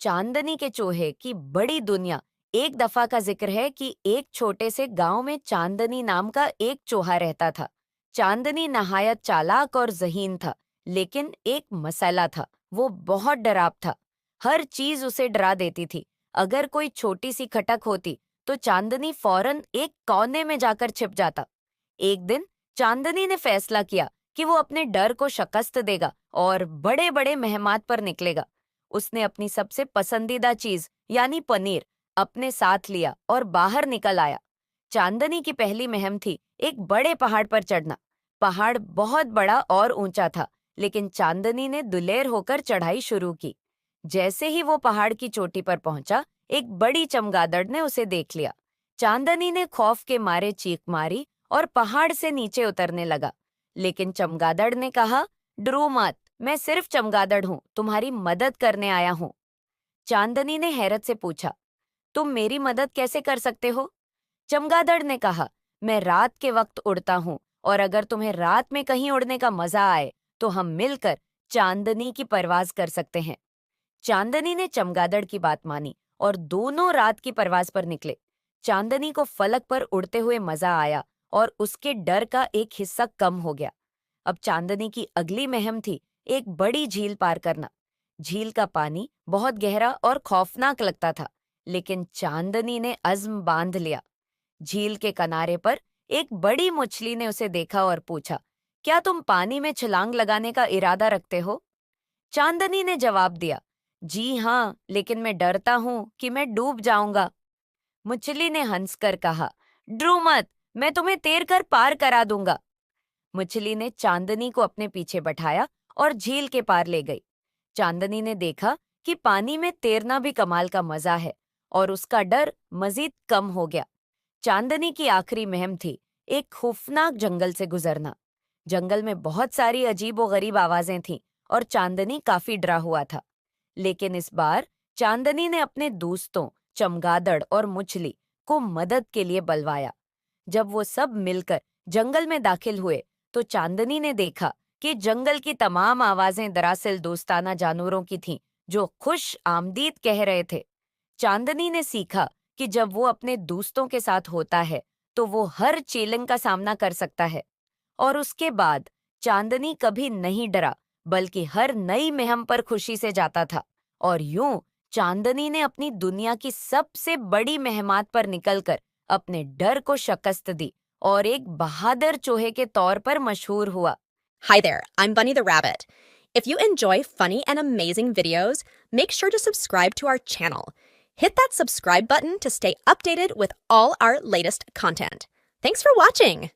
चांदनी के चूहे की बड़ी दुनिया। एक दफा का जिक्र है कि एक छोटे से गांव में चांदनी नाम का एक चूहा रहता था। चांदनी नहायत चालाक और जहीन था, लेकिन एक मसला था। वो बहुत डराव था। हर चीज उसे डरा देती थी। अगर कोई छोटी सी खटक होती तो चांदनी फौरन एक कोने में जाकर छिप जाता। एक दिन चांदनी ने फैसला किया कि वो अपने डर को शिकस्त देगा और बड़े बड़े मेहमात पर निकलेगा। उसने अपनी सबसे पसंदीदा चीज यानी पनीर अपने साथ लिया और बाहर निकल आया। चांदनी की पहली मुहिम थी एक बड़े पहाड़ पर चढ़ना। पहाड़ बहुत बड़ा और ऊंचा था, लेकिन चांदनी ने दुलेर होकर चढ़ाई शुरू की। जैसे ही वो पहाड़ की चोटी पर पहुंचा, एक बड़ी चमगादड़ ने उसे देख लिया। चांदनी ने खौफ के मारे चीख मारी और पहाड़ से नीचे उतरने लगा। लेकिन चमगादड़ ने कहा, डरो मत, मैं सिर्फ चमगादड़ हूँ, तुम्हारी मदद करने आया हूँ। चांदनी ने हैरत से पूछा, तुम मेरी मदद कैसे कर सकते हो? चमगादड़ ने कहा, मैं रात के वक्त उड़ता हूँ और अगर तुम्हें रात में कहीं उड़ने का मजा आए तो हम मिलकर चांदनी की परवाज कर सकते हैं। चांदनी ने चमगादड़ की बात मानी और दोनों रात की परवाज पर निकले। चांदनी को फलक पर उड़ते हुए मजा आया और उसके डर का एक हिस्सा कम हो गया। अब चांदनी की अगली मुहिम थी एक बड़ी झील पार करना। झील का पानी बहुत गहरा और खौफनाक लगता था, लेकिन चांदनी ने अज़्म बांध लिया। झील के किनारे पर एक बड़ी मछली ने उसे देखा और पूछा, क्या तुम पानी में छलांग लगाने का इरादा रखते हो? चांदनी ने जवाब दिया, जी हाँ, लेकिन मैं डरता हूँ कि मैं डूब जाऊंगा। मछली ने हंसकर कहा, डरो मत, मैं तुम्हें तैर कर पार करा दूंगा। मछली ने चांदनी को अपने पीछे बैठाया और झील के पार ले गई। चांदनी ने देखा कि पानी में तैरना भी कमाल का मजा है और उसका डर मजीद कम हो गया। चांदनी की आखिरी मुहिम थी एक खौफनाक जंगल से गुजरना। जंगल में बहुत सारी अजीब व गरीब आवाजें थीं और चांदनी काफी डरा हुआ था। लेकिन इस बार चांदनी ने अपने दोस्तों चमगादड़ और मुचली को मदद के लिए बलवाया। जब वो सब मिलकर जंगल में दाखिल हुए तो चांदनी ने देखा कि जंगल की तमाम आवाजें दरअसल दोस्ताना जानवरों की थीं जो खुश आमदीद कह रहे थे। चांदनी ने सीखा कि जब वो अपने दोस्तों के साथ होता है तो वो हर चैलेंज का सामना कर सकता है। और उसके बाद चांदनी कभी नहीं डरा, बल्कि हर नई मुहिम पर खुशी से जाता था। और यूं चांदनी ने अपनी दुनिया की सबसे बड़ी मुहिमात पर निकलकर अपने डर को शिकस्त दी और एक बहादुर चूहे के तौर पर मशहूर हुआ। Hi there, I'm Bunny the Rabbit. If you enjoy funny and amazing videos, make sure to subscribe to our channel. Hit that subscribe button to stay updated with all our latest content. Thanks for watching!